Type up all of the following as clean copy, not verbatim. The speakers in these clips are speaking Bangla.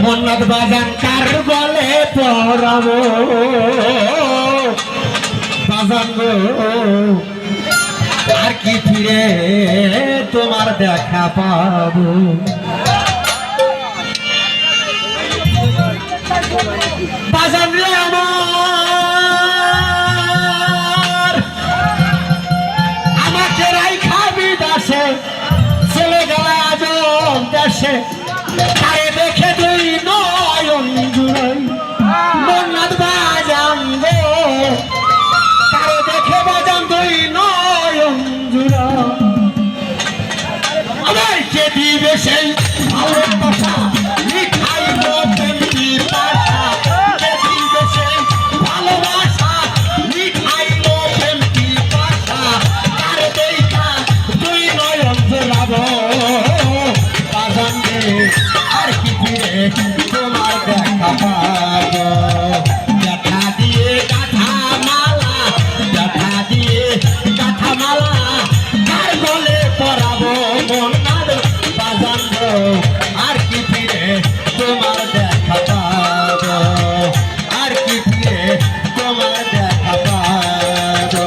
মন্নত বাজান কার বলে পড়াবো বাজান গো আর কি ফিরে তোমার দেখা পাবো বাজান রে আমার আমাকে রাইখা বিদাসে চলে গেল আজ দেশে তারে দেখে দুই নয়ন জুড়াই মন্নত বাজান গো তারে দেখে বাজান দুই নয়ন জুড়া আমার কে দিবে সেই ভালোবাসা মিঠাই প্রেমী পাশা কে দিবে সেই ভালোবাসা মিঠাই প্রেমী পাশা তারে দেখা দুই নয়ন জুড়াবো বাজান রে আর কি ফিরে তোমার দেখা পাবো দেখা দিয়ে গাথা মালা দেখা দিয়ে গাথা মালা কার গলে পরাবো মন্নাদ বাজান গো আর কি ফিরে তোমার দেখা পাবো আর কি ফিরে তোমার দেখা পাবো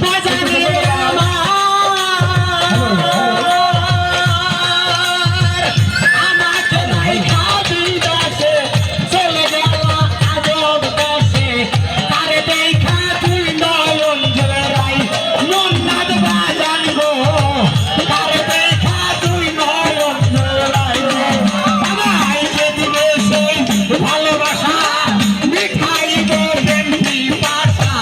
বাজান রে আমার আমাকে রাইখা বিদাসে চলে গেল আজব দেশে তারে দেখা তুই নয়ন জোড়াই মন্নাদ বাজান গো তারে দেখা তুই নয়ন জোড়াই আমায় কে দিবে সেই ভালোবাসা মিঠাই গো প্রেমী পাশা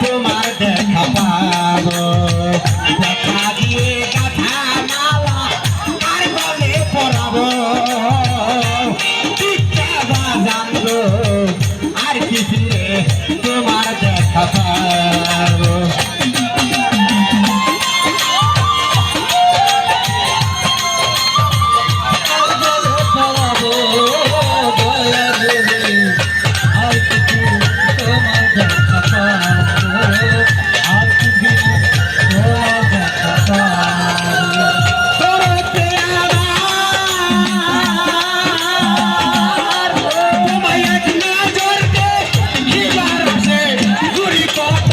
তোমার দেখা পাবো দেখা দিয়ে গাথা মালা আর বলে পড়াবো বাজান গো আর কি ফিরে তোমার দেখা পাবো Good.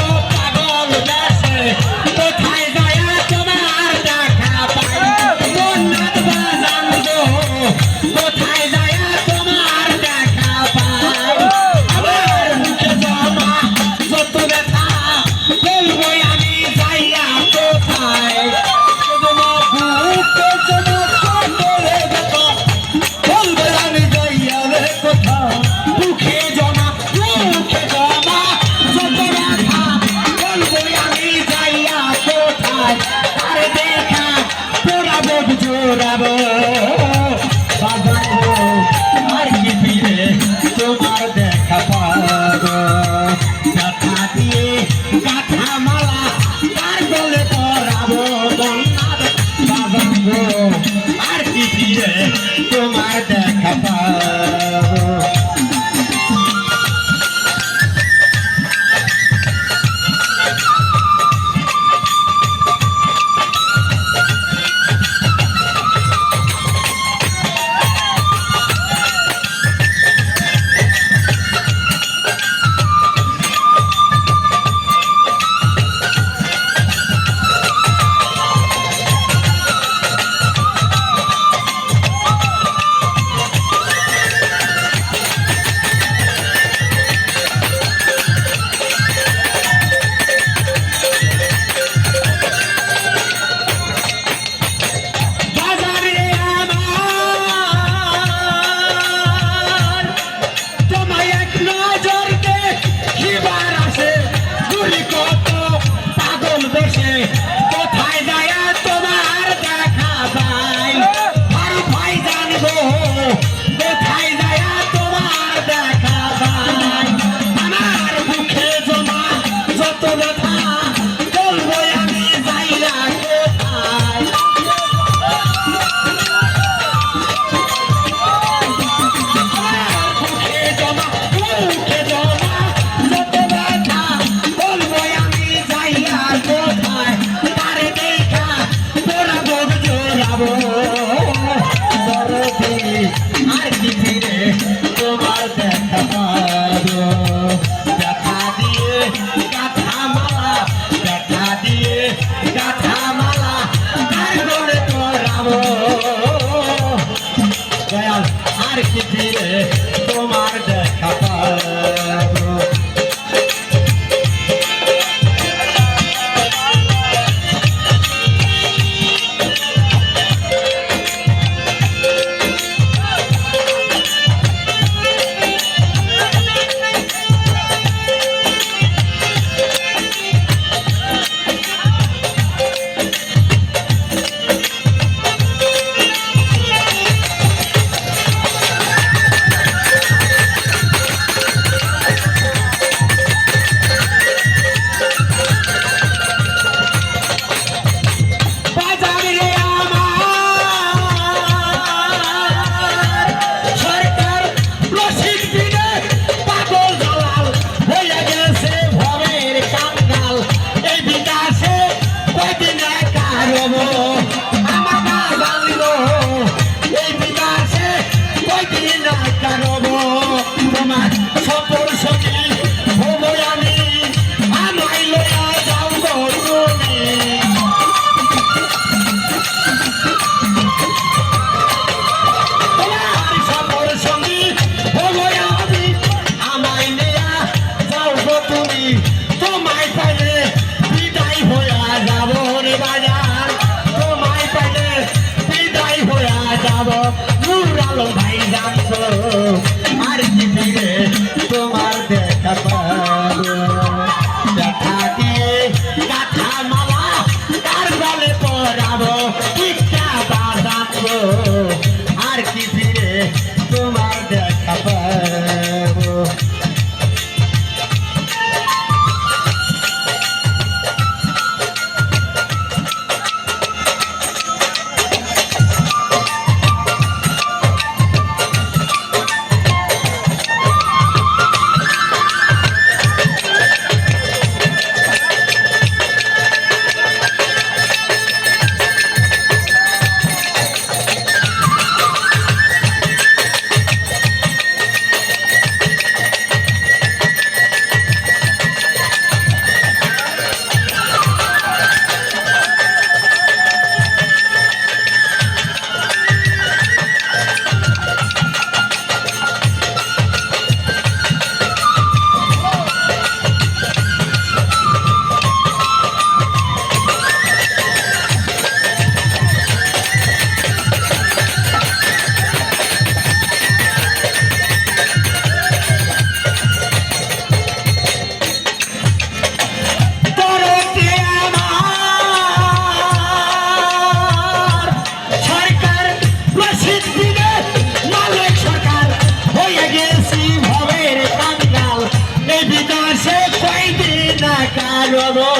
গো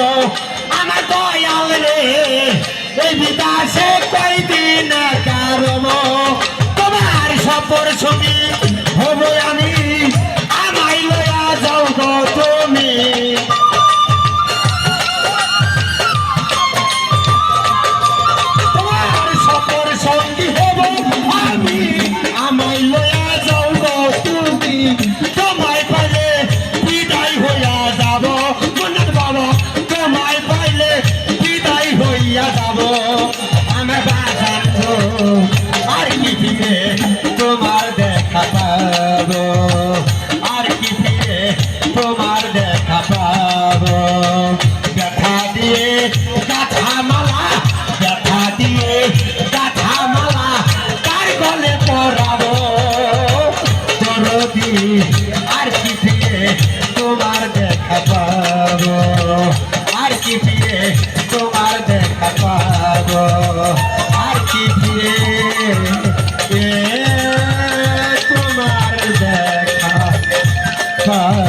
আমার দয়াল রে এই বিদাসে কয়দিন কারণ তোমার সফর সঙ্গী হব আমি আমায় লয়া যাও গো তুমি তোমার সফর সঙ্গী হব আমি আমায় লয়া যাও গো তুমি তোমায় পাইলে বিদায় হইয়া যাব মনের বাবা তোমায় পাইলে বিদায় হইয়া যাব আমার বাজান গো আর কি ফিরে তোমার দেখা পাবো আর কি ফিরে তোমার দেখা পাবো ব্যথা দিয়ে গাথা মালা ব্যথা দিয়ে গাথা মালা তার গলে পরাবো দরদি আর কি ফিরে তোমার দেখা পাবো আর কি ফিরে তোমার দেখা পাবো আর কি ফিরে তোমার দেখা পাবো